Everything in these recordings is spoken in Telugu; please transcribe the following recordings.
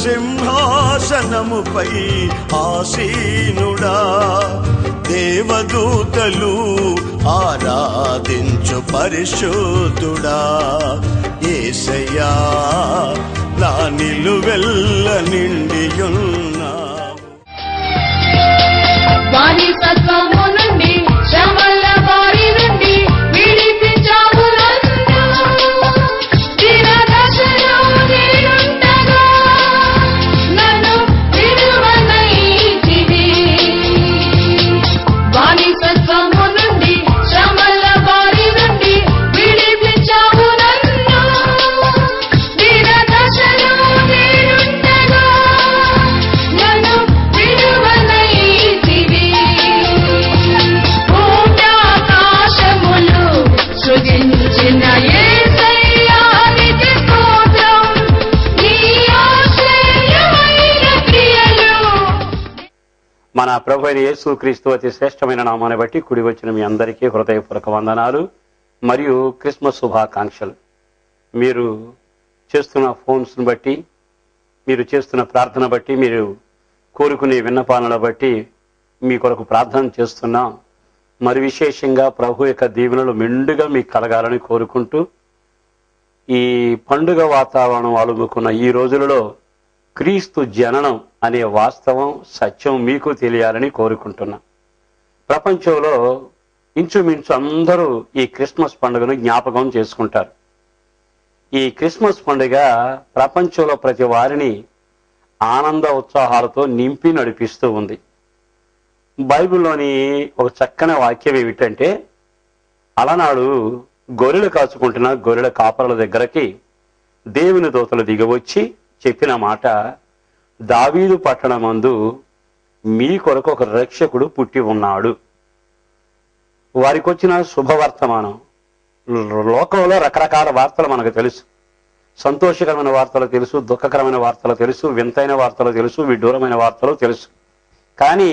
సింహాసనముపై ఆసీనుడా దేవదూతలు ఆరాధించు పరిశుద్ధుడా యేసయ్యా నా నిలువెల్ల నిండియున్నా మన ప్రభు అయిన యేసుక్రీస్తు అతి శ్రేష్టమైన నామాన్ని బట్టి కుడి వచ్చిన మీ అందరికీ హృదయపూర్వక వందనాలు మరియు క్రిస్మస్ శుభాకాంక్షలు. మీరు చేస్తున్న ఫోన్స్ను బట్టి, మీరు చేస్తున్న ప్రార్థన బట్టి, మీరు కోరుకునే విన్నపాలను బట్టి మీ కొరకు ప్రార్థన చేస్తున్నాం. మరి విశేషంగా ప్రభు యొక్క దీవెనలు మెండుగా మీకు కలగాలని కోరుకుంటూ ఈ పండుగ వాతావరణం అలుముకున్న ఈ రోజులలో క్రీస్తు జననం అనే వాస్తవం సత్యం మీకు తెలియాలని కోరుకుంటున్నా. ప్రపంచంలో ఇంచుమించు అందరూ ఈ క్రిస్మస్ పండుగను జ్ఞాపకం చేసుకుంటారు. ఈ క్రిస్మస్ పండుగ ప్రపంచంలో ప్రతి వారిని ఆనంద ఉత్సాహాలతో నింపి నడిపిస్తూ ఉంది. బైబిల్లోని ఒక చక్కని వాక్యం ఏమిటంటే, అలనాడు గొర్రెలు కాచుకుంటున్న గొర్రెల కాపరుల దగ్గరకి దేవుని దూతలు దిగవచ్చి చెప్పిన మాట, దావీదు పట్టణమందు మీ కొరకు ఒక రక్షకుడు పుట్టి ఉన్నాడు. వారికి వచ్చిన శుభవర్తమానం. లోకంలో రకరకాల వార్తలు మనకు తెలుసు. సంతోషకరమైన వార్తలు తెలుసు, దుఃఖకరమైన వార్తలు తెలుసు, వింతైన వార్తలు తెలుసు, విడ్డూరమైన వార్తలు తెలుసు. కానీ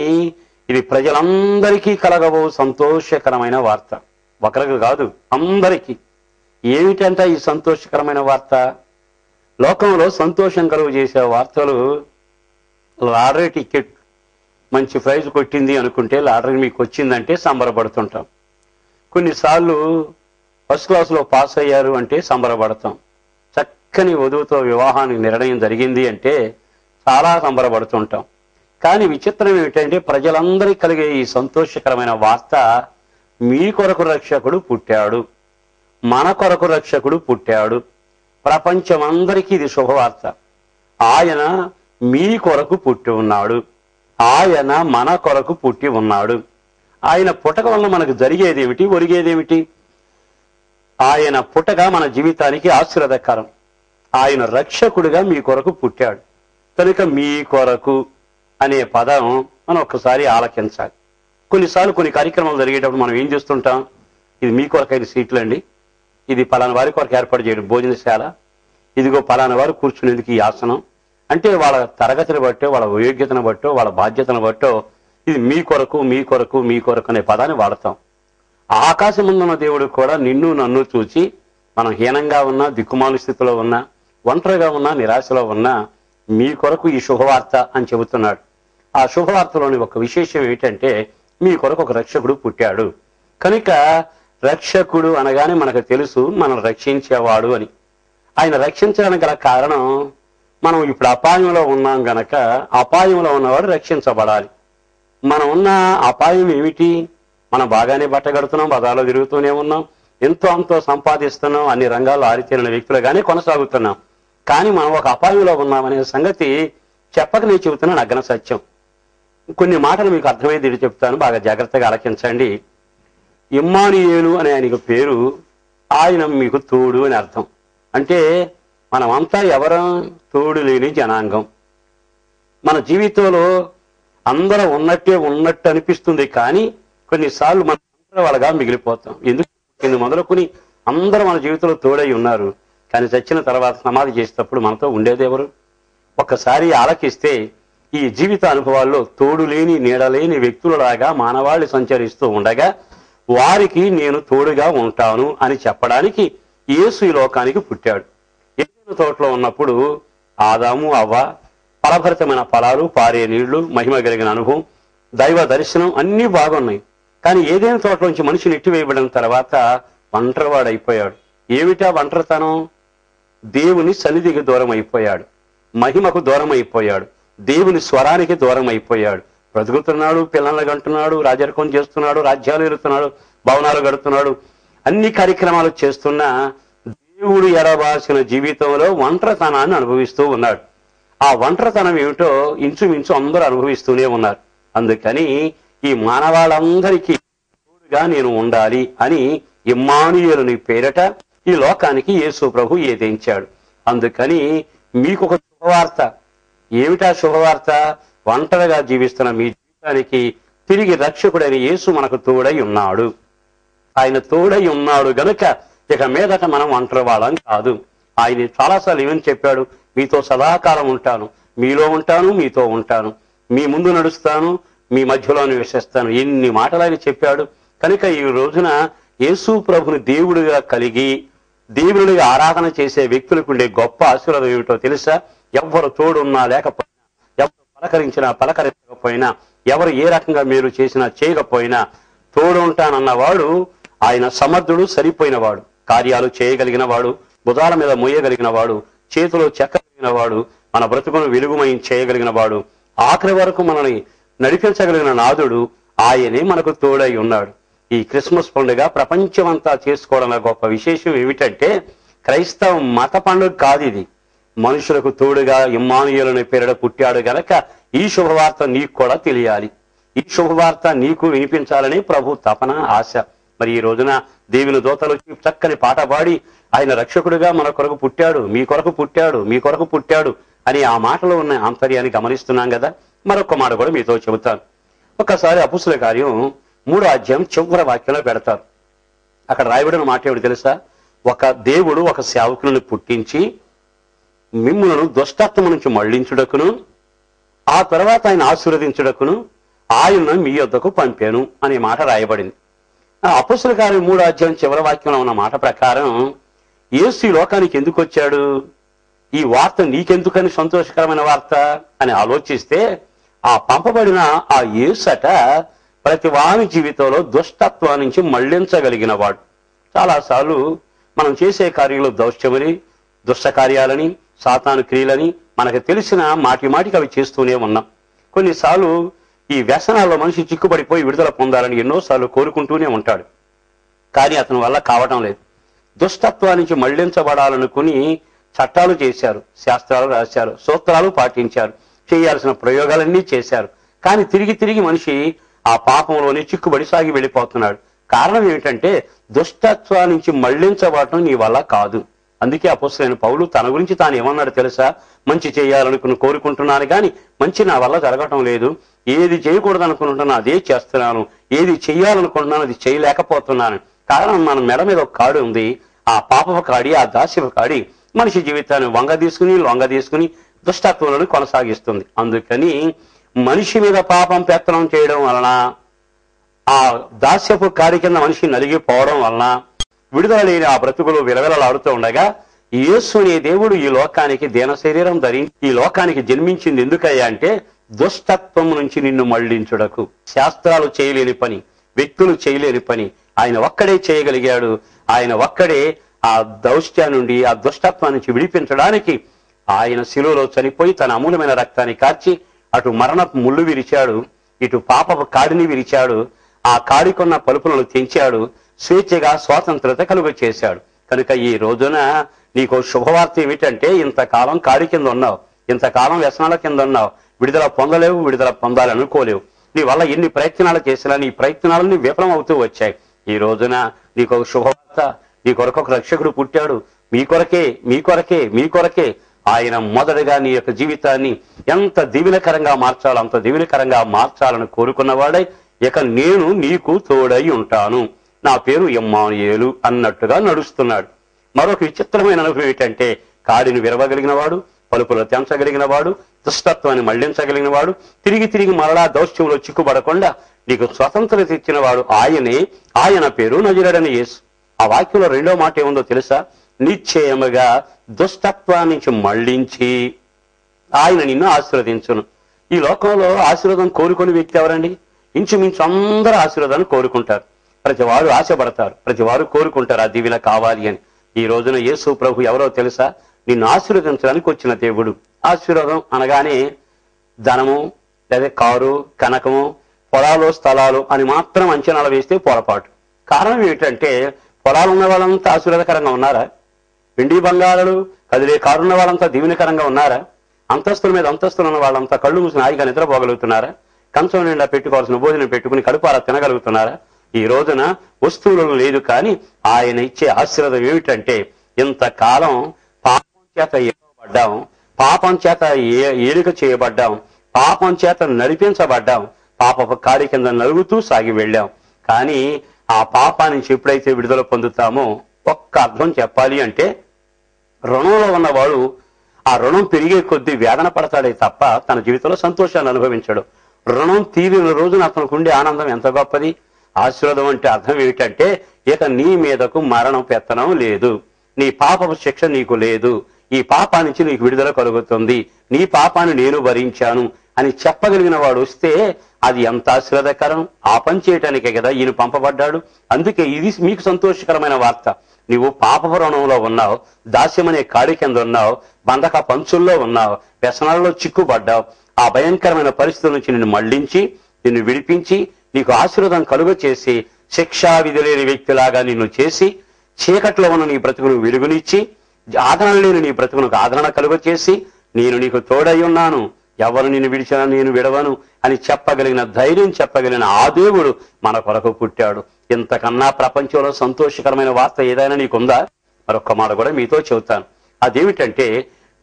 ఇది ప్రజలందరికీ కలగబో సంతోషకరమైన వార్త. ఒకరికి కాదు, అందరికీ. ఏమిటంటే ఈ సంతోషకరమైన వార్త? లోకంలో సంతోషం కలుగు చేసే వార్తలు, లాటరీ టికెట్ మంచి ప్రైజ్ కొట్టింది అనుకుంటే, లాటరీ మీకు వచ్చిందంటే సంబరపడుతుంటాం. కొన్నిసార్లు ఫస్ట్ క్లాస్లో పాస్ అయ్యారు అంటే సంబరపడతాం. చక్కని వధువుతో వివాహానికి నిర్ణయం జరిగింది అంటే చాలా సంబరపడుతుంటాం. కానీ విచిత్రం ఏమిటంటే, ప్రజలందరికీ కలిగే ఈ సంతోషకరమైన వార్త, మీ కొరకు రక్షకుడు పుట్టాడు, మన కొరకు రక్షకుడు పుట్టాడు. ప్రపంచమందరికీ ఇది శుభవార్త. ఆయన మీ కొరకు పుట్టి ఉన్నాడు, ఆయన మన కొరకు పుట్టి ఉన్నాడు. ఆయన పుట్టక వలన మనకు జరిగేదేమిటి, ఒరిగేదేమిటి? ఆయన పుట్టగా మన జీవితానికి ఆశీర్వాదకరం. ఆయన రక్షకుడిగా మీ కొరకు పుట్టాడు కనుక మీ కొరకు అనే పదం మనం ఒక్కసారి ఆలకించాలి. కొన్నిసార్లు కొన్ని కార్యక్రమాలు జరిగేటప్పుడు మనం ఏం చేస్తుంటాం, ఇది మీ కొరకైన సీట్లు అండి, ఇది పలానా వారి కొరకు ఏర్పాటు చేయడం భోజనశాల, ఇదిగో పలానా వారు కూర్చునేందుకు ఈ ఆసనం అంటే, వాళ్ళ తరగతిని బట్టో, వాళ్ళ యోగ్యతను బట్టో, వాళ్ళ బాధ్యతను బట్టో ఇది మీ కొరకు మీ కొరకు మీ కొరకు అనే పదాన్ని వాడతాం. ఆకాశం ముందున్న దేవుడు కూడా నిన్ను నన్ను చూచి, మనం హీనంగా ఉన్నా, దిక్కుమాలు స్థితిలో ఉన్నా, ఒంటరిగా ఉన్నా, నిరాశలో ఉన్నా, మీ కొరకు ఈ శుభవార్త అని చెబుతున్నాడు. ఆ శుభవార్తలోని ఒక విశేషం ఏమిటంటే, మీ కొరకు ఒక రక్షకుడు పుట్టాడు. కనుక రక్షకుడు అనగానే మనకు తెలుసు మనం రక్షించేవాడు అని. ఆయన రక్షించడానికి గల కారణం, మనం ఇప్పుడు అపాయంలో ఉన్నాం గనక అపాయంలో ఉన్నవాడు రక్షించబడాలి. మనం ఉన్న అపాయం ఏమిటి? మనం బాగానే బట్టగడుతున్నాం, బజార్లో తిరుగుతూనే ఉన్నాం, ఎంతో అంతో సంపాదిస్తున్నాం, అన్ని రంగాల్లో ఆరితేరిన వ్యక్తులుగానే కొనసాగుతున్నాం. కానీ మనం ఒక అపాయంలో ఉన్నామనే సంగతి చెప్పక నేను చెబుతున్న నగ్న సత్యం. కొన్ని మాటలు మీకు అర్థమయ్యేది చెప్తాను, బాగా జాగ్రత్తగా ఆలకించండి. ఇమ్మానుయేలు అనే ఆయనకు పేరు, ఆయన మీకు తోడు అని అర్థం. అంటే మనమంతా ఎవరం? తోడు లేని జనాంగం. మన జీవితంలో అందరం ఉన్నట్టు అనిపిస్తుంది, కానీ కొన్నిసార్లు మనం వాళ్ళగా మిగిలిపోతాం. ఎందుకు మొదలుకొని అందరూ మన జీవితంలో తోడై ఉన్నారు, కానీ చచ్చిన తర్వాత సమాధి చేసేటప్పుడు మనతో ఉండేదెవరు? ఒక్కసారి ఆలకిస్తే ఈ జీవిత అనుభవాల్లో తోడు లేని నీడలేని వ్యక్తులలాగా మానవాళి సంచరిస్తూ ఉండగా వారికి నేను తోడుగా ఉంటాను అని చెప్పడానికి యేసు ఈ లోకానికి పుట్టాడు. ఏదైనా తోటలో ఉన్నప్పుడు ఆదాము అవ్వ ఫలభరితమైన ఫలాలు, పారే నీళ్లు, మహిమ కలిగిన అనుభవం, దైవ దర్శనం అన్నీ బాగున్నాయి. కానీ ఏదైనా తోటలోంచి మనిషి నెట్టివేయబడిన తర్వాత ఒంటరివాడైపోయాడు. ఏమిటా ఒంటరితనం? దేవుని సన్నిధికి దూరం అయిపోయాడు, మహిమకు దూరం అయిపోయాడు, దేవుని స్వరానికి దూరం అయిపోయాడు. బ్రతుకుతున్నాడు, పిల్లల్ని కంటున్నాడు, రాజరికం చేస్తున్నాడు, రాజ్యాలు ఎరుతున్నాడు, భవనాలు గడుతున్నాడు, అన్ని కార్యక్రమాలు చేస్తున్నా దేవుడు ఎడబాసిన జీవితంలో ఒంటరితనాన్ని అనుభవిస్తూ ఉన్నాడు. ఆ ఒంటరితనం ఏమిటో ఇంచుమించు అందరూ అనుభవిస్తూనే ఉన్నారు. అందుకని ఈ మానవాళ్ళందరికీ తోడుగా నేను ఉండాలి అని ఇమ్మానుయేలుని పేరట ఈ లోకానికి యేసు ప్రభు ఏదించాడు. అందుకని మీకు ఒక శుభవార్త. ఏమిటా శుభవార్త? ఒంటరిగా జీవిస్తున్న మీ జీవితానికి తిరిగి రక్షకుడైన యేసు మనకు తోడై ఉన్నాడు. ఆయన తోడై ఉన్నాడు గనుక ఇక మీదట మనం ఒంటరి వాళ్ళం కాదు. ఆయన చాలాసార్లు ఏమని చెప్పాడు? మీతో సదాకాలం ఉంటాను, మీలో ఉంటాను, మీతో ఉంటాను, మీ ముందు నడుస్తాను, మీ మధ్యలో నివసిస్తాను. ఎన్ని మాటలు ఆయన చెప్పాడు. కనుక ఈ రోజున యేసు ప్రభుని దేవుడిగా కలిగి దేవుడిగా ఆరాధన చేసే వ్యక్తులకు ఉండే గొప్ప ఆశీర్వాదం ఏమిటో తెలుసా? ఎవరు తోడున్నా లేకపోయినా, ఎవరు పలకరించకపోయినా, ఎవరు ఏ రకంగా మీరు చేసినా చేయకపోయినా తోడు ఉంటానన్నవాడు ఆయన సమర్థుడు, సరిపోయినవాడు, కార్యాలు చేయగలిగిన వాడు, భుజాల మీద మోయగలిగిన వాడు, చేతిలో చెక్కగలిగిన వాడు, మన బ్రతుకును వెలుగుమయం చేయగలిగిన వాడు, ఆఖరి వరకు మనల్ని నడిపించగలిగిన నాథుడు ఆయనే మనకు తోడై ఉన్నాడు. ఈ క్రిస్మస్ పండుగ ప్రపంచమంతా చేసుకోవడం గొప్ప విశేషం ఏమిటంటే క్రైస్తవ మత పండుగ కాదు ఇది. మనుషులకు తోడుగా ఇమ్మానుయేలుని పేరిట పుట్టాడు గనక ఈ శుభవార్త నీకు కూడా తెలియాలి. ఈ శుభవార్త నీకు వినిపించాలని ప్రభు తపన, ఆశ. మరి ఈ రోజున దేవుని దూతలు చక్కని పాట పాడి ఆయన రక్షకుడిగా మన కొరకు పుట్టాడు, మీ కొరకు పుట్టాడు, మీ కొరకు పుట్టాడు అని ఆ మాటలో ఉన్న ఆంతర్యాన్ని గమనిస్తున్నాం కదా. మరొక మాట కూడా మీతో చెబుతాను. ఒకసారి అపుస్తుల కార్యం 3వ అధ్యాయం చివరి వాక్యంలో పెడతారు. అక్కడ రాయబడిన మాట ఏమిటి తెలుసా? ఒక దేవుడు ఒక సేవకులను పుట్టించి మిమ్ములను దుష్టత్వము నుంచి మళ్లించుటకును, ఆ తర్వాత ఆయన ఆశీర్వదించుటకును ఆయన మీ యొద్దకు పంపాను అనే మాట రాయబడింది. అపుస్తుల కార్యం 3వ అధ్యాయం చివరి వాక్యంలో ఉన్న మాట ప్రకారం యేసు ఈ లోకానికి ఎందుకు వచ్చాడు? ఈ వార్త నీకెందుకని సంతోషకరమైన వార్త అని ఆలోచిస్తే ఆ పంపబడిన ఆ యేసట ప్రతి వాని జీవితంలో దుష్టత్వం నుంచి మళ్లించగలిగిన వాడు. చాలాసార్లు మనం చేసే కార్యంలో దౌష్ట్యమని, దుష్ట కార్యాలని, సాతాను క్రియలని మనకు తెలిసిన మాటికి అవి చేస్తూనే ఉన్నాం. కొన్నిసార్లు ఈ వ్యసనాల్లో మనిషి చిక్కుపడిపోయి విడుదల పొందాలని ఎన్నోసార్లు కోరుకుంటూనే ఉంటాడు, కానీ అతని వల్ల కావటం లేదు. దుష్టత్వానికి మళ్లించబడాలనుకుని చట్టాలు చేశారు, శాస్త్రాలు రాశారు, సూత్రాలు పాటించారు, చేయాల్సిన ప్రయోగాలన్నీ చేశారు. కానీ తిరిగి మనిషి ఆ పాపంలోనే చిక్కుబడి సాగి వెళ్ళిపోతున్నాడు. కారణం ఏమిటంటే దుష్టత్వా నుంచి మళ్లించబడటం నీ వల్ల కాదు. అందుకే అపొస్తలుడైన పౌలు తన గురించి తాను ఏమన్నాడు తెలుసా? మంచి చేయాలనుకుని కోరుకుంటున్నాను కానీ మంచి నా వల్ల జరగటం లేదు. ఏది చేయకూడదు అనుకుంటున్నా అదే చేస్తున్నాను, ఏది చెయ్యాలనుకుంటున్నాను అది చేయలేకపోతున్నాను. కారణం మన మెడ మీద ఒక కాడి ఉంది. ఆ పాపపు కాడి, ఆ దాస్యపు కాడి మనిషి జీవితాన్ని లొంగ తీసుకుని దుష్టత్వాలను కొనసాగిస్తుంది. అందుకని మనిషి మీద పాపం పెత్తనం చేయడం వలన, ఆ దాస్యపు కాడి కింద మనిషి నలిగిపోవడం వలన విడుదల లేని ఆ బ్రతుకులు విలవిలలాడుతూ ఉండగా యేసు అనే దేవుడు ఈ లోకానికి దీన శరీరం ధరించి ఈ లోకానికి జన్మించింది ఎందుకయ్యా అంటే దుష్టత్వం నుంచి నిన్ను మళ్లించుటకు. శాస్త్రాలు చేయలేని పని, వ్యక్తులు చేయలేని పని ఆయన ఒక్కడే చేయగలిగాడు. ఆయన ఒక్కడే ఆ దౌష్ట్యా నుండి, ఆ దుష్టత్వం నుంచి విడిపించడానికి ఆయన శిలువలో చనిపోయి తన అమూల్యమైన రక్తాన్ని కార్చి అటు మరణపు ముళ్ళు విరిచాడు, ఇటు పాపపు కాడిని విరిచాడు, ఆ కాడికున్న పలుపులను తెంచాడు, స్వేచ్ఛగా స్వాతంత్రత కలుగ చేశాడు. కనుక ఈ రోజున నీకు శుభవార్త ఏమిటంటే ఇంతకాలం కాడి కింద ఉన్నావు, ఇంతకాలం వ్యసనాల కింద ఉన్నావు, విడుదల పొందలేవు, విడుదల పొందాలనుకోలేవు. నీ వల్ల ఎన్ని ప్రయత్నాలు చేసినా నీ ప్రయత్నాలన్నీ విఫలం అవుతూ వచ్చాయి. ఈ రోజున నీకు ఒక శుభవార్త, నీ కొరకు ఒక రక్షకుడు పుట్టాడు. మీ కొరకే మీ కొరకే మీ కొరకే ఆయన మొదటగా నీ యొక్క జీవితాన్ని ఎంత దీవెనకరంగా మార్చాలో అంత దీవెనకరంగా మార్చాలని కోరుకున్నవాడై, ఇక నేను నీకు తోడై ఉంటాను, నా పేరు ఇమ్మానుయేలు అన్నట్టుగా నడుస్తున్నాడు. మరొక విచిత్రమైన అనుభవం ఏంటంటే, కాడిని విరవగలిగిన వాడు, పలుపులు తెంచగలిగిన వాడు, దుష్టత్వాన్ని మళ్లించగలిగిన వాడు, తిరిగి తిరిగి మరలా దౌష్ట్యంలో చిక్కుబడకుండా నీకు స్వతంత్రత ఇచ్చిన వాడు ఆయనే. ఆయన పేరు నజరేయుడైన యేసు. ఆ వాక్యంలో రెండో మాట ఏముందో తెలుసా? నిశ్చయముగా దుష్టత్వాన్ని నుంచి మళ్లించి ఆయన నిన్ను ఆశీర్వదించును. ఈ లోకంలో ఆశీర్వాదం కోరుకునే వ్యక్తి ఎవరండి? ఇంచుమించు అందరూ ఆశీర్వాదాన్ని కోరుకుంటారు. ప్రతి వారు ఆశపడతారు, ప్రతి వారు కోరుకుంటారు ఆ దీవెన కావాలి అని. ఈ రోజున యేసు ప్రభు ఎవరో తెలుసా? నిన్ను ఆశీర్వదించడానికి వచ్చిన దేవుడు. ఆశీర్వాదం అనగానే ధనము లేదా కారు కనకము పొలాలు స్థలాలు అని మాత్రం అంచనాలు వేస్తే పొరపాటు. కారణం ఏమిటంటే, పొలాలు ఉన్న వాళ్ళంతా ఆశీర్వాదకరంగా ఉన్నారా? వెండి బంగారాలు కదిలే కారున్న వాళ్ళంతా దీవెనకరంగా ఉన్నారా? అంతస్తుల మీద అంతస్తులు ఉన్న వాళ్ళంతా కళ్ళు మూసిన హాయిగా నిద్రపోగలుగుతున్నారా? కంచం నిండా పెట్టుకోవాల్సిన భోజనం పెట్టుకుని కడుపారా తినగలుగుతున్నారా? ఈ రోజున వస్తువులు లేదు, కానీ ఆయన ఇచ్చే ఆశీర్వాదం ఏమిటంటే, ఇంతకాలం పాపం చేత ఏడవబడ్డాం, పాపం చేత ఏలిక చేయబడ్డాం, పాపం చేత నడిపించబడ్డాం, పాపపు కాడి కింద నలుగుతూ సాగి వెళ్ళాం. కానీ ఆ పాపా నుంచి ఎప్పుడైతే విడుదల పొందుతామో, ఒక్క అర్థం చెప్పాలి అంటే, రుణంలో ఉన్నవాడు ఆ రుణం పెరిగే కొద్దీ వేదన పడతాడే తప్ప తన జీవితంలో సంతోషాన్ని అనుభవించడు. రుణం తీరిన రోజున అతనికి ఉండే ఆనందం ఎంత గొప్పది. ఆశీర్వాదం అంటే అర్థం ఏమిటంటే, ఇక నీ మీదకు మరణం పెత్తనం లేదు, నీ పాపపు శిక్ష నీకు లేదు, ఈ పాపా నుంచి నీకు విడుదల కలుగుతుంది, నీ పాపాన్ని నేను భరించాను అని చెప్పగలిగిన వాడు వస్తే అది ఎంత ఆశీర్వాదకరం. ఆ పని చేయటానికే కదా ఈయన పంపబడ్డాడు. అందుకే ఇది మీకు సంతోషకరమైన వార్త. నువ్వు పాపపు రుణంలో ఉన్నావు, దాస్యమనే కాడి కింద ఉన్నావు, బంధక పంచుల్లో ఉన్నావు, వ్యసనాలలో చిక్కుపడ్డావు. ఆ భయంకరమైన పరిస్థితుల నుంచి నిన్ను మళ్లించి నిన్ను విడిపించి నీకు ఆశీర్వాదం కలుగ చేసి, శిక్షా విధి లేని వ్యక్తిలాగా నిన్ను చేసి, చీకట్లో ఉన్న నీ బ్రతుకును వెలుగునిచ్చి, ఆదరణ లేని నీ బ్రతుకునకు ఆదరణ కలుగ చేసి, నేను నీకు తోడై ఉన్నాను, ఎవరు నిన్ను విడిచినా నేను విడవను అని చెప్పగలిగిన ధైర్యం చెప్పగలిగిన ఆ దేవుడు మన కొరకు పుట్టాడు. ఇంతకన్నా ప్రపంచంలో సంతోషకరమైన వార్త ఏదైనా నీకుందా? మరొక్క మాట కూడా మీతో చెబుతాను. అదేమిటంటే,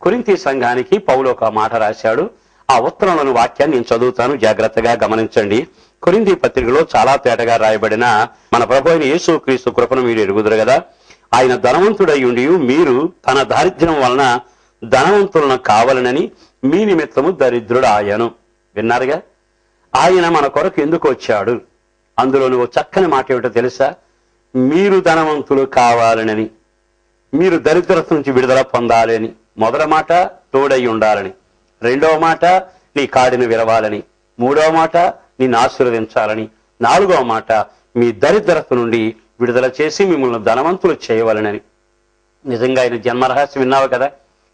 కొరింథీ సంఘానికి పౌలు ఒక మాట రాశాడు. ఆ ఉత్తరంలోని వాక్యాన్ని నేను చదువుతాను, జాగ్రత్తగా గమనించండి. కొరింథీ పత్రికలో చాలా తేటగా రాయబడిన మన ప్రభు అయిన యేసుక్రీస్తు కృపను మీరు ఎరుగుదురు కదా. ఆయన ధనవంతుడై ఉండి మీరు తన దారిద్ర్యం వలన ధనవంతులను కావాలనని మీ నిమిత్తము దరిద్రుడు ఆయను. విన్నారుగా? ఆయన మన కొరకు ఎందుకు వచ్చాడు? అందులో నువ్వు చక్కని మాట ఏమిటో తెలుసా? మీరు ధనవంతులు కావాలనని, మీరు దరిద్రత నుంచి విడుదల పొందాలని. మొదటి మాట తోడై ఉండాలని, రెండవ మాట నీ కాడిని విరవాలని, మూడవ మాట నిన్ను ఆశీర్వదించాలని, నాలుగవ మాట మీ దరిద్రత నుండి విడుదల చేసి మిమ్మల్ని ధనవంతులు చేయవాలని. నిజంగా ఆయన జన్మరహస్యం విన్నావు కదా.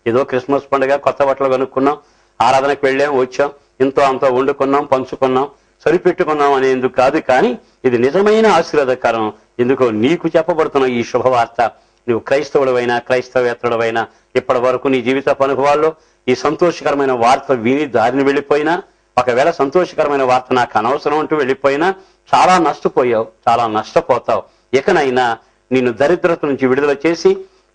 ఏదో క్రిస్మస్ పండుగ కొత్త బట్టలు కొనుక్కున్నాం, ఆరాధనకు వెళ్ళాం, వచ్చాం, ఇంతో అంతో వండుకున్నాం, పంచుకున్నాం, సరిపెట్టుకున్నాం అనేందుకు కాదు. కానీ ఇది నిజమైన ఆశీర్వాదకరం. ఎందుకో నీకు చెప్పబడుతున్న ఈ శుభవార్త, నువ్వు క్రైస్తవుడవైనా క్రైస్తవేతరుడవైనా ఇప్పటి వరకు నీ జీవిత అనుభవాల్లో ఈ సంతోషకరమైన వార్త విని దారిని వెళ్ళిపోయినా, ఒకవేళ సంతోషకరమైన వార్త నాకు అనవసరం అంటూ వెళ్ళిపోయినా చాలా నష్టపోయావు, చాలా నష్టపోతావు. ఇకనైనా నిన్ను దరిద్రత నుంచి విడుదల చేసి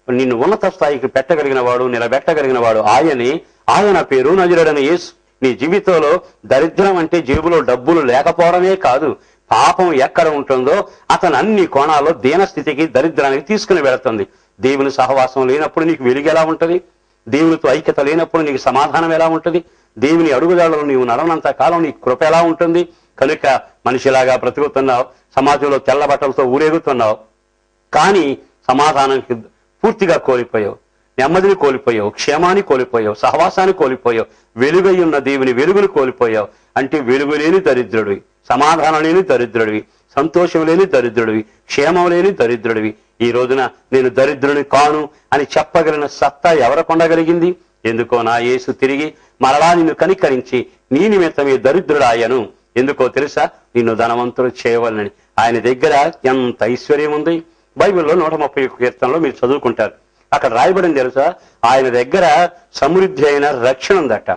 నిన్ను ఉన్నత స్థాయికి పెట్టగలిగిన వాడు, నిలబెట్టగలిగిన వాడు ఆయనే. ఆయన పేరు నజరేయుడైన యేసు. నీ జీవితంలో దరిద్రం అంటే జేబులో డబ్బులు లేకపోవడమే కాదు, పాపం ఎక్కడ ఉంటుందో అతను అన్ని కోణాల్లో దీనస్థితికి దరిద్రానికి తీసుకుని వెళుతుంది. దేవుని సహవాసం లేనప్పుడు నీకు వెలుగు ఎలా ఉంటుంది? దేవునితో ఐక్యత లేనప్పుడు నీకు సమాధానం ఎలా ఉంటుంది? దేవుని అడుగుదాడలో నీవు నడవనంత కాలం నీ కృప ఎలా ఉంటుంది? కనుక మనిషిలాగా బ్రతుకుతున్నావు, సమాజంలో తెల్ల బట్టలతో ఊరేగుతున్నావు, కానీ సమాధానానికి పూర్తిగా కోల్పోయావు, నెమ్మదిని కోల్పోయావు, క్షేమాన్ని కోల్పోయావు, సహవాసాన్ని కోల్పోయావు, వెలుగై ఉన్న దేవుని వెలుగును కోల్పోయావు. అంటే వెలుగు లేని దరిద్రుడివి, సమాధానం లేని దరిద్రుడివి, సంతోషం లేని దరిద్రుడివి, క్షేమం లేని దరిద్రుడివి. ఈ రోజున నేను దరిద్రుని కాను అని చెప్పగలిగిన సత్తా ఎవరికి ఉండగలిగింది? ఎందుకో నా యేసు తిరిగి మరలా నిన్ను కనికరించి నీ నిమిత్తమే దరిద్రుడాయను. ఎందుకో తెలుసా? నిన్ను ధనవంతుడు చేయవలనని. ఆయన దగ్గర ఎంత ఐశ్వర్యం ఉంది. బైబిల్లో 130 కీర్తనలో మీరు చదువుకుంటారు. అక్కడ రాయబడింది తెలుసా? ఆయన దగ్గర సమృద్ధి అయిన రక్షణ ఉందట.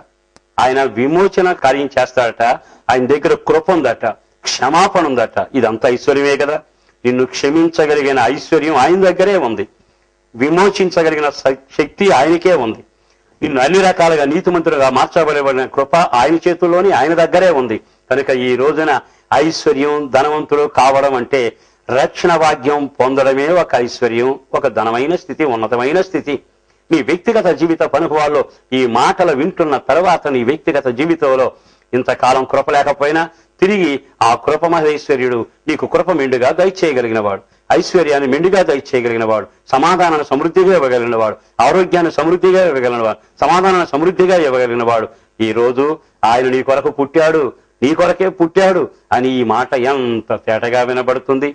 ఆయన విమోచన కార్యం చేస్తాడట. ఆయన దగ్గర కృప ఉందట, క్షమాపణ ఉందట. ఇదంతా ఐశ్వర్యమే కదా. నిన్ను క్షమించగలిగిన ఐశ్వర్యం ఆయన దగ్గరే ఉంది. విమోచించగలిగిన శక్తి ఆయనకే ఉంది. నిన్ను అన్ని రకాలుగా నీతిమంతులుగా మార్చబడిన కృప ఆయన చేతుల్లోని, ఆయన దగ్గరే ఉంది. కనుక ఈ రోజున ఐశ్వర్యం, ధనవంతుడు కావడం అంటే రక్షణ భాగ్యం పొందడమే ఒక ఐశ్వర్యం, ఒక ధనమైన స్థితి, ఉన్నతమైన స్థితి. నీ వ్యక్తిగత జీవిత అనుభవాల్లో ఈ మాటలు వింటున్న తర్వాత నీ వ్యక్తిగత జీవితంలో ఇంతకాలం కృప లేకపోయినా తిరిగి ఆ కృప మహేశ్వర్యుడు నీకు కృప మెండుగా దయచేయగలిగిన వాడు, ఐశ్వర్యాన్ని మెండుగా దయచేయగలిగిన వాడు, సమాధానాన్ని సమృద్ధిగా ఇవ్వగలిగిన వాడు, ఆరోగ్యాన్ని సమృద్ధిగా ఇవ్వగలిగిన వాడు, సమాధానాన్ని సమృద్ధిగా ఇవ్వగలిగిన వాడు. ఈ రోజు ఆయన నీ కొరకు పుట్టాడు, నీ కొరకే పుట్టాడు అని ఈ మాట ఎంత తేటగా వినబడుతుంది.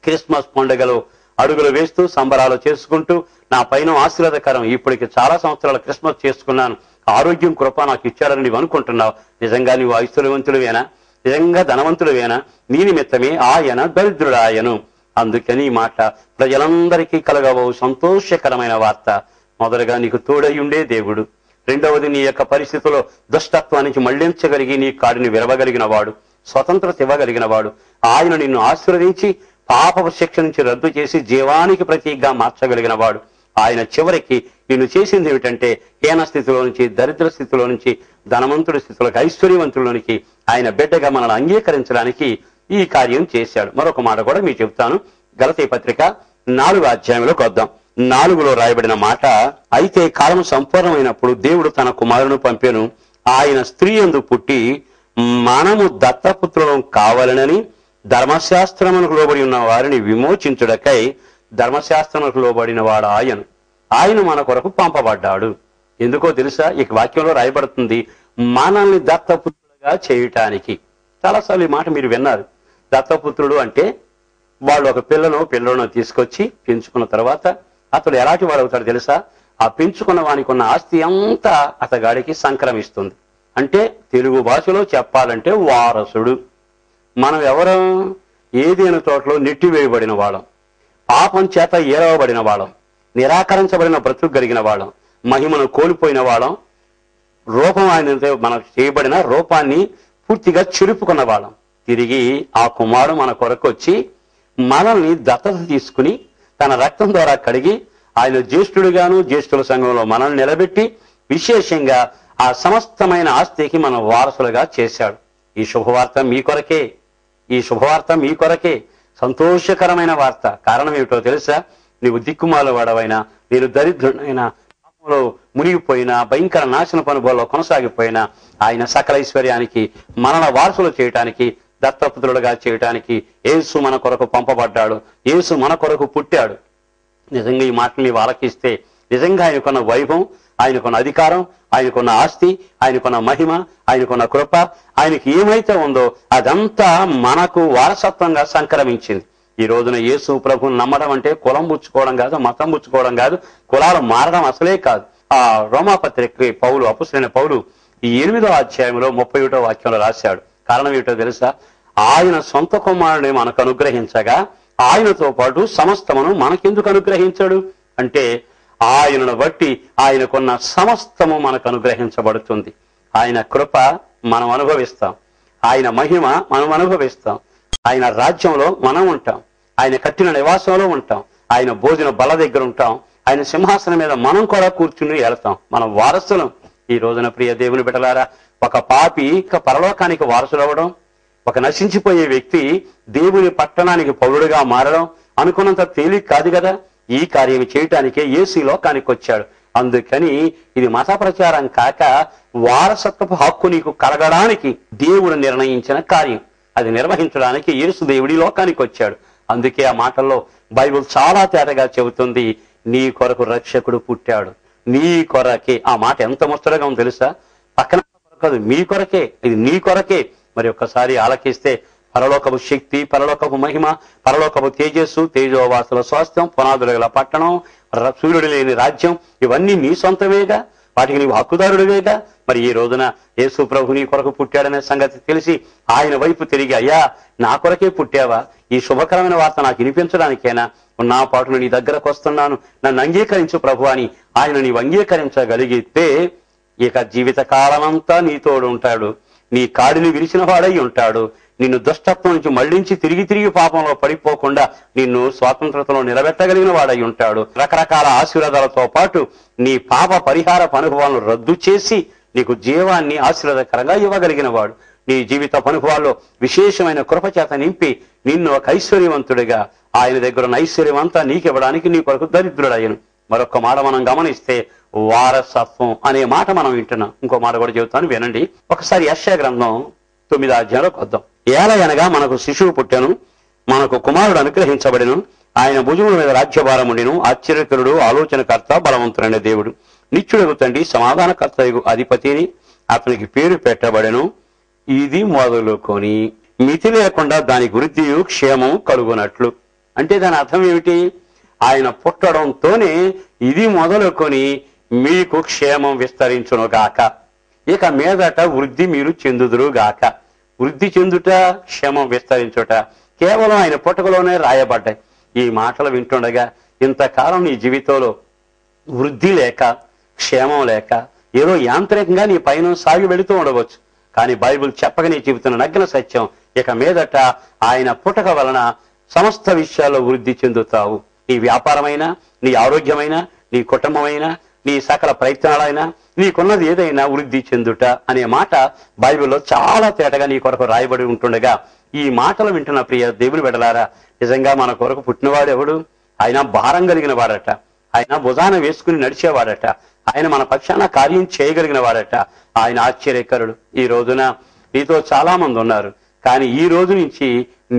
క్రిస్మస్ పండుగలో అడుగులు వేస్తూ సంబరాలు చేసుకుంటూ నా పైన ఆశీర్వాదకరం, ఇప్పటికి చాలా సంవత్సరాలు క్రిస్మస్ చేసుకున్నాను, ఆరోగ్యం కృప నాకు ఇచ్చాడని నీవు అనుకుంటున్నావు. నిజంగా నీవు ఐశ్వర్యవంతుడివేనా? నిజంగా ధనవంతుడివేనా? నీ నిమిత్తమే ఆయన దరిద్రుడాయను. అందుకని ఈ మాట ప్రజలందరికీ కలగబోవు సంతోషకరమైన వార్త. మొదలుగా నీకు తోడై ఉండే దేవుడు, రెండవది నీ యొక్క పరిస్థితుల్లో దుష్టత్వానికి మళ్లించగలిగి నీ కాడిని విరవగలిగిన వాడు, స్వతంత్రత ఇవ్వగలిగిన వాడు, ఆయన నిన్ను ఆశీర్వదించి పాపపు శిక్ష నుంచి రద్దు చేసి జీవానికి ప్రతీకగా మార్చగలిగిన వాడు. ఆయన చివరికి నిన్ను చేసింది ఏమిటంటే హీన స్థితిలో నుంచి, దరిద్ర స్థితిలో నుంచి ధనవంతుడి స్థితిలోకి, ఐశ్వర్యవంతులోనికి ఆయన బిడ్డగా మనల్ని అంగీకరించడానికి ఈ కార్యం చేశాడు. మరొక మాట కూడా మీకు చెప్తాను. గలతీ పత్రిక 4వ అధ్యాయంలోకి వద్దాం. 4లో రాయబడిన మాట, అయితే కాలం సంపూర్ణమైనప్పుడు దేవుడు తన కుమారుని పంపెను, ఆయన స్త్రీ యందు పుట్టి మనము దత్తపుత్రులం కావాలనని ధర్మశాస్త్రమునకు లోబడి ఉన్న వారిని విమోచించుటకై ధర్మశాస్త్రమునకు లోబడిన వాడు ఆయన మన కొరకు పంపబడ్డాడు. ఎందుకో తెలుసా? ఈ వాక్యంలో రాయబడుతుంది, మనల్ని దత్తపుత్రులుగా చేయటానికి. చాలాసార్లు ఈ మాట మీరు విన్నారు. దత్తపుత్రుడు అంటే వాళ్ళు ఒక పిల్లను తీసుకొచ్చి పెంచుకున్న తర్వాత అతడు ఎలాంటి వాడు అవుతాడు తెలుసా? ఆ పెంచుకున్న వానికి ఉన్న ఆస్తి అంతా అతగాడికి సంక్రమిస్తుంది. అంటే తెలుగు భాషలో చెప్పాలంటే వారసుడు. మనం ఎవరం? ఏదైనా తోటలో నెట్టివేయబడిన వాళ్ళం, పాపం చేత ఏరవబడిన వాళ్ళం, నిరాకరించబడిన బ్రతుకు కలిగిన వాళ్ళం, మహిమను కోల్పోయిన వాళ్ళం, రూపం ఆయన మనకు చేయబడిన రూపాన్ని పూర్తిగా చెరుపుకున్న వాళ్ళం. తిరిగి ఆ కుమారుడు మన కొరకు వచ్చి మనల్ని దత్తత తీసుకుని తన రక్తం ద్వారా కడిగి ఆయన జ్యేష్ఠుడిగాను, జ్యేష్ఠుల సంఘంలో మనల్ని నిలబెట్టి విశేషంగా ఆ సమస్తమైన ఆస్తికి మన వారసులుగా చేశాడు. ఈ శుభవార్త మీ కొరకే, ఈ శుభవార్త మీ కొరకే. సంతోషకరమైన వార్త. కారణం ఏమిటో తెలుసా? నీవు దిక్కుమాల వాడవైనా, నేను దరిద్రుడైనా, పాపంలో మునిగిపోయినా, భయంకర నాశన అనుభవాల్లో కొనసాగిపోయినా ఆయన సకల ఐశ్వర్యానికి మనల వారసులు చేయటానికి, దత్తపుత్రులుగా చేయటానికి యేసు మన కొరకు పంపబడ్డాడు. యేసు మన కొరకు పుట్టాడు. నిజంగా ఈ మాటలు నీవు ఆలకిస్తే నిజంగా ఆయనకున్న వైభవం, ఆయనకున్న అధికారం, ఆయనకున్న ఆస్తి, ఆయనకున్న మహిమ, ఆయనకున్న కృప, ఆయనకి ఏమైతే ఉందో అదంతా మనకు వారసత్వంగా సంక్రమించింది. ఈ రోజున యేసు ప్రభువుని నమ్మడం అంటే కులం పుచ్చుకోవడం కాదు, మతం పుచ్చుకోవడం కాదు, కులాలు మారడం అసలే కాదు. ఆ రోమాపత్రిక పౌలు, అపుస్తలుడైన పౌలు ఈ 8వ అధ్యాయంలో 31వ వాక్యంలో రాశాడు. కారణం ఏమిటో తెలుసా? ఆయన సొంత కుమారుని మనకు అనుగ్రహించగా ఆయనతో పాటు సమస్తమును మనకెందుకు అనుగ్రహించాడు అంటే ఆయనను బట్టి ఆయనకున్న సమస్తము మనకు అనుగ్రహించబడుతుంది. ఆయన కృప మనం అనుభవిస్తాం, ఆయన మహిమ మనం అనుభవిస్తాం, ఆయన రాజ్యంలో మనం ఉంటాం, ఆయన కట్టిన నివాసంలో ఉంటాం, ఆయన భోజన బల దగ్గర ఉంటాం, ఆయన సింహాసనం మీద మనం కూడా కూర్చుని వెళతాం. మనం వారసులం. ఈ రోజున ప్రియ దేవుని బిడ్డలారా, ఒక పాపి పరలోకానికి వారసుడు అవ్వడం, ఒక నశించిపోయే వ్యక్తి దేవుని పట్టణానికి పౌరుడిగా మారడం అనుకున్నంత తేలిక కాదు కదా. ఈ కార్యం చేయటానికే యేసు లోకానికి వచ్చాడు. అందుకని ఇది మత ప్రచారం కాక వారసత్వపు హక్కు నీకు కలగడానికి దేవుడు నిర్ణయించిన కార్యం. అది నిర్వహించడానికి యేసు దేవుడి లోకానికి వచ్చాడు. అందుకే ఆ మాటల్లో బైబిల్ చాలా తేటగా చెబుతుంది, నీ కొరకు రక్షకుడు పుట్టాడు, నీ కొరకే. ఆ మాట ఎంత ముచ్చటగా ఉందో తెలుసా? పక్కన కొరకదు, మీ కొరకే, ఇది నీ కొరకే. మరి ఒక్కసారి ఆలకిస్తే పరలోకపు శక్తి, పరలోకపు మహిమ, పరలోకపు తేజస్సు, తేజోవాసుల స్వాస్థ్యం, పునాదుల గల పట్టణం, సూర్యుడు లేని రాజ్యం, ఇవన్నీ నీ సొంతమేగా, వాటికి నీవు హక్కుదారుడివేగా. మరి ఈ రోజున యేసు ప్రభు నీ కొరకు పుట్టాడనే సంగతి తెలిసి ఆయన వైపు తిరిగి, అయ్యా నా కొరకే పుట్టావా, ఈ శుభకరమైన వార్త నాకు వినిపించడానికైనా నా పాటును నీ దగ్గరకు వస్తున్నాను, నన్ను అంగీకరించు ప్రభు అని ఆయన నీవు అంగీకరించగలిగితే ఇక జీవితకాలమంతా నీతోడు ఉంటాడు. నీ కాడిని విరిచిన వాడై ఉంటాడు. నిన్ను దుష్టత్వం నుంచి మళ్లించి తిరిగి తిరిగి పాపంలో పడిపోకుండా నిన్ను స్వాతంత్రతలో నిలబెట్టగలిగిన వాడై ఉంటాడు. రకరకాల ఆశీర్వాదాలతో పాటు నీ పాప పరిహార అనుభవాలను రద్దు చేసి నీకు జీవాన్ని ఆశీర్వాదకరంగా ఇవ్వగలిగిన వాడు. నీ జీవిత అనుభవాల్లో విశేషమైన కృపచేత నింపి నిన్ను ఒక ఐశ్వర్యవంతుడిగా, ఆయన దగ్గర ఉన్న ఐశ్వర్యం అంతా నీకివ్వడానికి నీ కొరకు దరిద్రుడయ్యను. మరొక మాట మనం గమనిస్తే వారసత్వం అనే మాట మనం వింటున్నాం. ఇంకో మాట కూడా చెబుతాను, వినండి. ఒకసారి యెషయా గ్రంథం 9వ అధ్యాయంలోకి వద్దాం. ఏలయనగా మనకు శిశువు పుట్టెను, మనకు కుమారుడు అనుగ్రహించబడెను, ఆయన భుజముల మీద రాజ్యభారం ఉండిను, ఆశ్చర్యకరుడు, ఆలోచనకర్త, బలవంతుడైన దేవుడు, నిత్యుడగు తండ్రి, సమాధానకర్తయగు అధిపతిని అతనికి పేరు పెట్టబడెను. ఇది మొదలుకొని మితి లేకుండా దాని వృద్ధియు క్షేమం కలుగునట్లు. అంటే దాని అర్థం ఏమిటి? ఆయన పుట్టడంతోనే ఇది మొదలుకొని మీకు క్షేమం విస్తరించునుగాక, ఇక మీదట వృద్ధి మీరు చెందుదురుగాక. వృద్ధి చెందుట, క్షేమం విస్తరించుట కేవలం ఆయన పుట్టకలోనే రాయబడ్డాయి. ఈ మాటలు వింటుండగా ఇంతకాలం నీ జీవితంలో వృద్ధి లేక, క్షేమం లేక, ఏదో యాంత్రికంగా నీ పైన సాగి వెళుతూ ఉండవచ్చు. కానీ బైబిల్ చెప్పక నీ చెబుతున్న నగ్న సత్యం, ఇక మీదట ఆయన పుట్టక వలన సమస్త విషయాల్లో వృద్ధి చెందుతావు. నీ వ్యాపారమైనా, నీ ఆరోగ్యమైనా, నీ కుటుంబమైనా, నీ సకల ప్రయత్నాలైనా, నీకున్నది ఏదైనా వృద్ధి చెందుట అనే మాట బైబిల్లో చాలా తేటగా నీ కొరకు రాయబడి ఉంటుండగా ఈ మాటలు వింటున్న ప్రియ దేవుని బిడ్డలారా, నిజంగా మన కొరకు పుట్టినవాడు ఎవడు? ఆయన భారం కలిగిన వాడట, ఆయన భుజాన వేసుకుని నడిచేవాడట, ఆయన మన పక్షాన కార్యం చేయగలిగిన వాడట, ఆయన ఆశ్చర్యకరుడు. ఈ రోజున నీతో చాలా మంది ఉన్నారు, కానీ ఈ రోజు నుంచి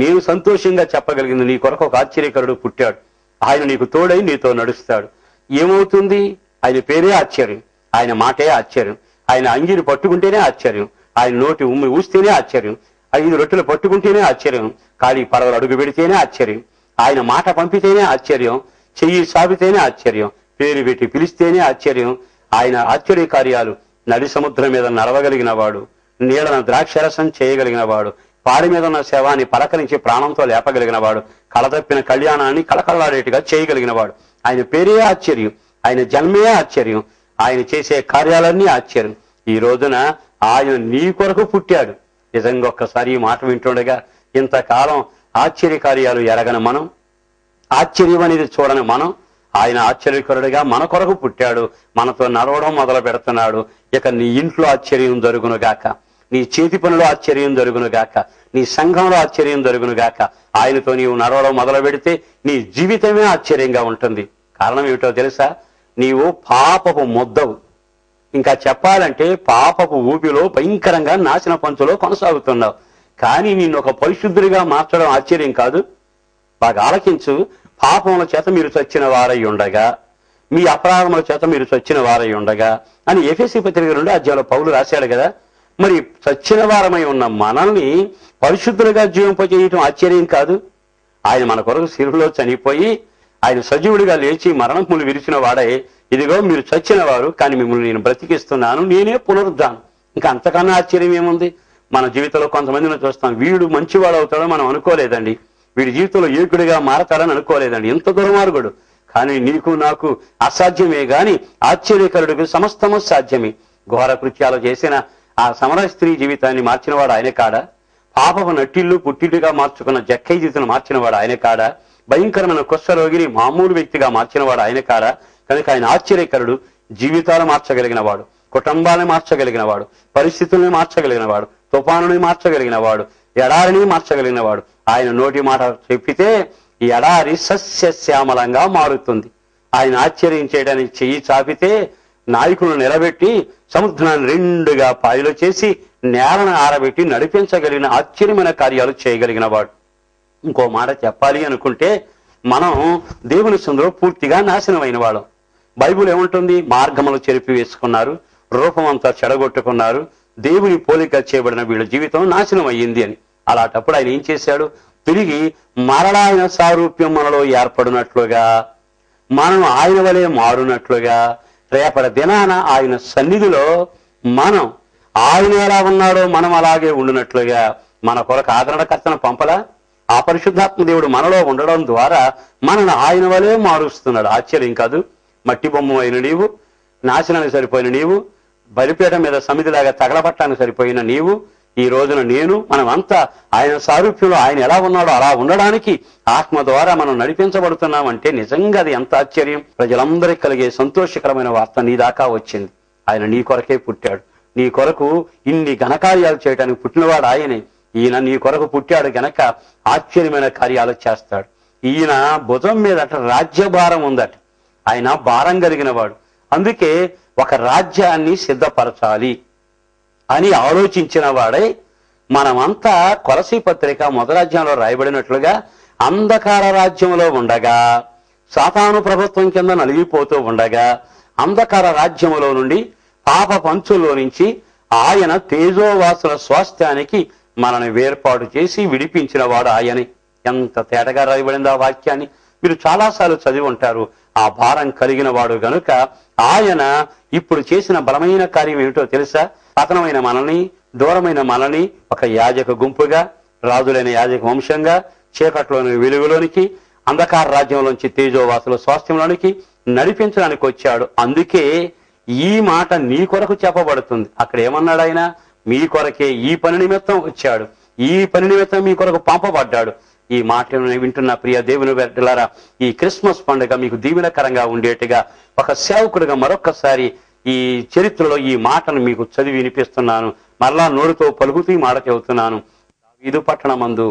నేను సంతోషంగా చెప్పగలిగింది, నీ కొరకు ఒక ఆశ్చర్యకరుడు పుట్టాడు. ఆయన నీకు తోడై నీతో నడుస్తాడు. ఏమవుతుంది? ఆయన పేరే ఆశ్చర్యం, ఆయన మాటే ఆశ్చర్యం, ఆయన అంగిని పట్టుకుంటేనే ఆశ్చర్యం, ఆయన నోటి ఉమ్మి ఊస్తేనే ఆశ్చర్యం, 5 రొట్టెలు పట్టుకుంటేనే ఆశ్చర్యం, ఖాళీ పడవలు అడుగు పెడితేనే ఆశ్చర్యం, ఆయన మాట పంపితేనే ఆశ్చర్యం, చెయ్యి సాపితేనే ఆశ్చర్యం, పేరు పెట్టి పిలిస్తేనే ఆశ్చర్యం. ఆయన ఆశ్చర్య కార్యాలు నడి సముద్రం మీద నడవగలిగిన వాడు, నీడన ద్రాక్షరసం చేయగలిగిన వాడు, పాడి మీద ఉన్న శవాన్ని పలకరించి ప్రాణంతో లేపగలిగిన వాడు, కళతప్పిన కళ్యాణాన్ని కళకళలాడేట్టుగా చేయగలిగిన వాడు. ఆయన పేరే ఆశ్చర్యం, ఆయన జన్మే ఆశ్చర్యం, ఆయన చేసే కార్యాలన్నీ ఆశ్చర్యం. ఈ రోజున ఆయన నీ కొరకు పుట్టాడు. నిజంగా ఒక్కసారి ఈ మాట వింటుండగా ఇంతకాలం ఆశ్చర్య కార్యాలు ఎరగని మనం, ఆశ్చర్యం అనేది చూడని మనం, ఆయన ఆశ్చర్యకరుడిగా మన కొరకు పుట్టాడు, మనతో నడవడం మొదలు పెడుతున్నాడు. ఇక నీ ఇంట్లో ఆశ్చర్యం జరుగునుగాక, నీ చేతి పనులు ఆశ్చర్యం జరుగునుగాక, నీ సంఘంలో ఆశ్చర్యం జరుగునుగాక. ఆయనతో నీవు నడవడం మొదలు పెడితే నీ జీవితమే ఆశ్చర్యంగా ఉంటుంది. కారణం ఏమిటో తెలుసా? నీవు పాపపు ముద్దవు. ఇంకా చెప్పాలంటే పాపపు ఊపిలో భయంకరంగా నాశన పంచులో కొనసాగుతున్నావు. కానీ నిన్ను ఒక పరిశుద్ధుడిగా మార్చడం ఆశ్చర్యం కాదు. బాగా ఆలకించు. పాపముల చేత మీరు చచ్చిన వారై ఉండగా, మీ అపరాధముల చేత మీరు చచ్చిన వారై ఉండగా అని ఎఫెసీ పత్రిక 2వ అధ్యాయంలో పౌలు రాశాడు కదా. మరి చచ్చిన వారమై ఉన్న మనల్ని పరిశుద్ధులుగా జీవింపజేయటం ఆశ్చర్యం కాదు. ఆయన మన కొరకు శిలువలో చనిపోయి ఆయన సజీవుడిగా లేచి మరణములు విరిచిన వాడే, ఇదిగో మీరు చచ్చిన వారు, కానీ మిమ్మల్ని నేను బ్రతికిస్తున్నాను, నేనే పునరుద్ధానం. ఇంకా అంతకన్నా ఆశ్చర్యం ఏముంది? మన జీవితంలో కొంతమందిని చూస్తాం, వీడు మంచివాడు అవుతాడో మనం అనుకోలేదండి, వీడి జీవితంలో ఏకుడిగా మారతాడని అనుకోలేదండి, ఎంత దుర్మార్గుడు. కానీ నీకు నాకు అసాధ్యమే గాని ఆశ్చర్యకరుడికి సమస్తము సాధ్యమే. ఘోర కృత్యాలు చేసిన ఆ సమర స్త్రీ జీవితాన్ని మార్చినవాడు ఆయన కాడా? పాపపు నట్టిల్లు పుట్టిల్లుగా మార్చుకున్న జక్కై జీవితం మార్చినవాడు ఆయన కాడా? భయంకరమైన కుష్ఠరోగిని మామూలు వ్యక్తిగా మార్చినవాడు ఆయన కాడా? కనుక ఆయన ఆశ్చర్యకరుడు. జీవితాలు మార్చగలిగిన వాడు, కుటుంబాలను మార్చగలిగిన వాడు, పరిస్థితుల్ని మార్చగలిగిన వాడు, తుఫానుని మార్చగలిగిన వాడు, ఎడారిని మార్చగలిగిన వాడు. ఆయన నోటి మాట చెప్పితే ఈ ఎడారి సస్యశ్యామలంగా మారుతుంది. ఆయన ఆశ్చర్యం చేయడానికి చెయ్యి చాపితే నాయకులను నిలబెట్టి సముద్రాన్ని 2గా పాయలు చేసి నేలను ఆరబెట్టి నడిపించగలిగిన ఆశ్చర్యమైన కార్యాలు చేయగలిగిన వాడు. ఇంకో మాట చెప్పాలి అనుకుంటే మనం దేవుని సందులో పూర్తిగా నాశనమైన వాళ్ళం. బైబిల్ ఏముంటుంది? మార్గములు చెరిపి వేసుకున్నారు, రూపం అంతా చెడగొట్టుకున్నారు, దేవుని పోలిక చేయబడిన వీళ్ళ జీవితం నాశనం అయ్యింది అని. అలాంటప్పుడు ఆయన ఏం చేశాడు? తిరిగి మరలా ఆయన సారూప్యం మనలో ఏర్పడినట్లుగా, మనం ఆయన వలె మారునట్లుగా, రేపటి దినాన ఆయన సన్నిధిలో మనం ఆయన ఎలా ఉన్నాడో మనం అలాగే ఉండినట్లుగా మన కొరకు ఆదరణకర్తను పంపలా? ఆ పరిశుద్ధాత్మ దేవుడు మనలో ఉండడం ద్వారా మనను ఆయన వలె మారుస్తున్నాడు. ఆశ్చర్యం కాదు? మట్టి బొమ్మ అయిన నీవు, నాశనానికి సరిపోయిన నీవు, బలిపీఠం మీద సమిధిలాగా తగలబట్టడానికి సరిపోయిన నీవు, ఈ రోజున నేను, మనమంతా ఆయన సారూప్యంలో ఆయన ఎలా ఉన్నాడో అలా ఉండడానికి ఆత్మ ద్వారా మనం నడిపించబడుతున్నామంటే నిజంగా అది ఎంత ఆశ్చర్యం. ప్రజలందరికీ కలిగే సంతోషకరమైన వార్త నీ దాకా వచ్చింది. ఆయన నీ కొరకే పుట్టాడు. నీ కొరకు ఇన్ని ఘనకార్యాలు చేయడానికి పుట్టినవాడు ఆయనే. ఈయన నీ కొరకు పుట్టాడు గనక ఆశ్చర్యమైన కార్యాలు చేస్తాడు. ఈయన భుజం మీద రాజ్యభారం ఉందట. ఆయన భారం కలిగిన వాడు. అందుకే ఒక రాజ్యాన్ని సిద్ధపరచాలి అని ఆలోచించిన వాడై మనమంతా కొలసీ పత్రిక మొదలధ్యాయంలో రాయబడినట్లుగా అంధకార రాజ్యంలో ఉండగా, సాతాను ప్రభుత్వం కింద నలిగిపోతూ ఉండగా, అంధకార రాజ్యములో నుండి పాప పంచులో నుంచి ఆయన తేజోవాసుల స్వాస్థ్యానికి మనల్ని వేర్పాటు చేసి విడిపించిన వాడు ఆయనే. ఎంత తేటగా రాయబడింది ఆ వాక్యాన్ని. మీరు చాలాసార్లు చదివి ఉంటారు. ఆ భారం కలిగిన వాడు గనుక ఆయన ఇప్పుడు చేసిన బలమైన కార్యం ఏమిటో తెలుసా? పతనమైన మనల్ని, దూరమైన మనల్ని ఒక యాజక గుంపుగా, రాజులైన యాజక వంశంగా, చీకట్లోని వెలుగులోనికి, అంధకార రాజ్యంలోంచి తేజోవాసుల స్వాస్థ్యంలోనికి నడిపించడానికి వచ్చాడు. అందుకే ఈ మాట నీ కొరకు చెప్పబడుతుంది. అక్కడ ఏమన్నాడు ఆయన? మీ కొరకే ఈ పని నిమిత్తం వచ్చాడు, ఈ పని నిమిత్తం మీ కొరకు పంపబడ్డాడు. ఈ మాటలను వింటున్న ప్రియ దేవుని బిడ్డలారా, ఈ క్రిస్మస్ పండుగ మీకు దీవెనకరంగా ఉండేట్టుగా ఒక సేవకుడిగా మరొక్కసారి ఈ చరిత్రలో ఈ మాటను మీకు చదివి వినిపిస్తున్నాను. మరలా నోరుతో పలుకుతూ ఈ మాట చెబుతున్నాను. దావీదు పట్టణమందు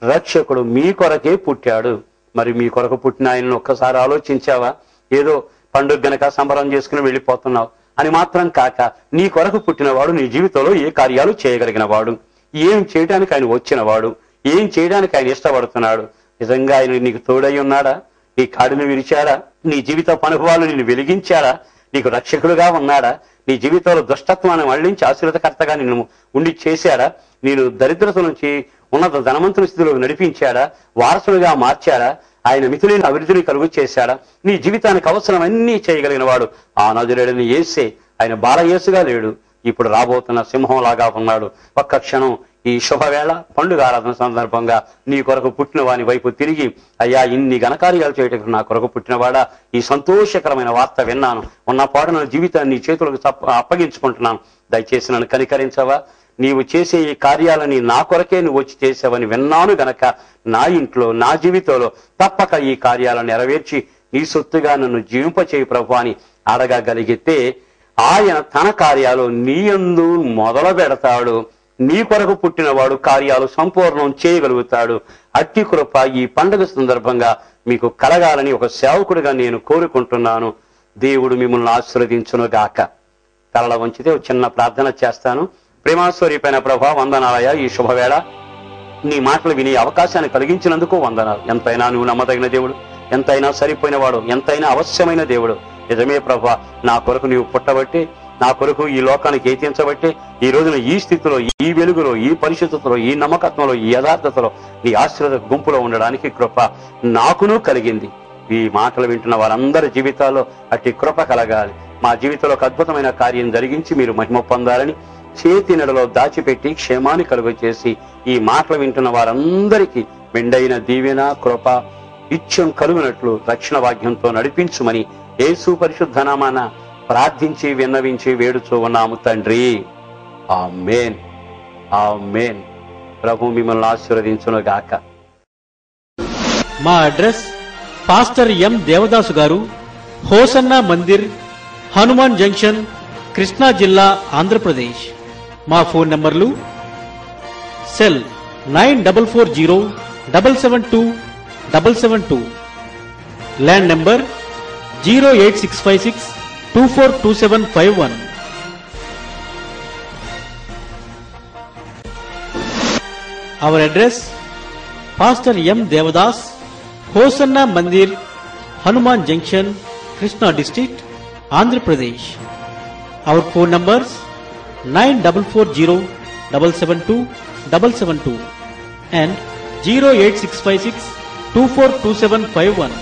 రక్షకుడు మీ కొరకే పుట్టాడు. మరి మీ కొరకు పుట్టిన ఆయనను ఒక్కసారి ఆలోచించావా? ఏదో పండుగ గనక సంబరం చేసుకుని వెళ్ళిపోతున్నావు అని మాత్రం కాక, నీ కొరకు పుట్టినవాడు నీ జీవితంలో ఏ కార్యాలు చేయగలిగిన వాడు, ఏం చేయడానికి ఆయన వచ్చినవాడు, ఏం చేయడానికి ఆయన ఇష్టపడుతున్నాడు. నిజంగా ఆయన నీకు తోడై ఉన్నాడా? నీ కాడిని విరిచాడా? నీ జీవిత అనుభవాలు నిన్ను వెలిగించాడా? నీకు రక్షకుడుగా ఉన్నాడా? నీ జీవితంలో దుష్టత్వాన్ని మళ్లించి ఆశీర్వదకర్తగా నిన్ను ఉండి చేశాడా? నేను దరిద్రత నుంచి ఉన్నత ధనవంతుని స్థితిలోకి నడిపించాడా? వారసులుగా మార్చాడా? ఆయన మితులైన అభివృద్ధిని కలుగు చేశాడా? నీ జీవితానికి అవసరమన్నీ చేయగలిగిన వాడు ఆ నజరేయుడైన యేసే. ఆయన బాలయేసుగా లేడు, ఇప్పుడు రాబోతున్న సింహంలాగా ఉన్నాడు. ఒక్క క్షణం ఈ శుభవేళ పండుగ ఆరాధన సందర్భంగా నీ కొరకు పుట్టిన వాని వైపు తిరిగి, అయ్యా ఇన్ని ఘనకార్యాలు చేయటం నా కొరకు పుట్టినవాడా, ఈ సంతోషకరమైన వార్త విన్నాను, ఉన్న పాడున జీవితాన్ని నీ చేతులకు అప్పగించుకుంటున్నాను, దయచేసి నన్ను కనికరించవా? నీవు చేసే ఈ కార్యాలని నా కొరకే నువ్వు వచ్చి చేసావని విన్నాను గనక నా ఇంట్లో, నా జీవితంలో తప్పక ఈ కార్యాలను నెరవేర్చి నీ సొత్తుగా నన్ను జీవింపచేయి ప్రభు అని అడగగలిగితే ఆయన తన కార్యాలు నీ యందు మొదలు పెడతాడు. నీ కొరకు పుట్టినవాడు కార్యాలు సంపూర్ణం చేయగలుగుతాడు. అట్టి కృప ఈ పండుగ సందర్భంగా మీకు కలగాలని ఒక సేవకుడిగా నేను కోరుకుంటున్నాను. దేవుడు మిమ్మల్ని ఆశీర్వదించును గాక. తలల వంచితే చిన్న ప్రార్థన చేస్తాను. ప్రేమాస్వరూపైన ప్రభా, వందనాలయ. ఈ శుభవేళ నీ మాటలు వినే అవకాశాన్ని కలిగించినందుకు వందనాలు. ఎంతైనా నువ్వు నమ్మదగిన దేవుడు, ఎంతైనా సరిపోయిన వాడు, ఎంతైనా అవశ్యమైన దేవుడు. నిజమే ప్రభా, నా కొరకు నీవు పుట్టబట్టి, నా కొరకు ఈ లోకానికి ఏతించబట్టి ఈ రోజున ఈ స్థితిలో, ఈ వెలుగులో, ఈ పరిశుద్ధతలో, ఈ నమ్మకత్వంలో, ఈ యథార్థతలో నీ ఆశీర్వాద గుంపులో ఉండడానికి కృప నాకును కలిగింది. ఈ మాటలు వింటున్న వారందరి జీవితాల్లో అట్టి కృప కలగాలి. మా జీవితంలో ఒక అద్భుతమైన కార్యం జరిగించి మీరు మహిమ పొందాలని చేతి నెడలో దాచిపెట్టి క్షేమాన్ని కలుగ చేసి ఈ మాటలు వింటున్న వారందరికీ మెండైన దీవెన, కృప, నిత్యం కలుగునట్లు రక్షణ భాగ్యంతో నడిపించుమని యేసు పరిశుద్ధ నామాన ప్రార్థించి విన్నవించి వేడుచూ ఉన్నాము తండ్రి. ఆమేన్, ఆమేన్. ప్రభు మిమ్మల్ని ఆశీర్వదించును గాక. మా అడ్రస్ పాస్టర్ ఎం దేవదాసు గారు, హోసన్నా మందిర్, హనుమాన్ జంక్షన్, కృష్ణా జిల్లా, ఆంధ్రప్రదేశ్. మా ఫోన్ నంబర్లు cell 9440772772, land number 08656242751. Our address, Pastor M. Devadas, Hosanna Mandir, Hanuman Junction, Krishna District, Andhra Pradesh. Our phone numbers 9440772772 and 08656242751.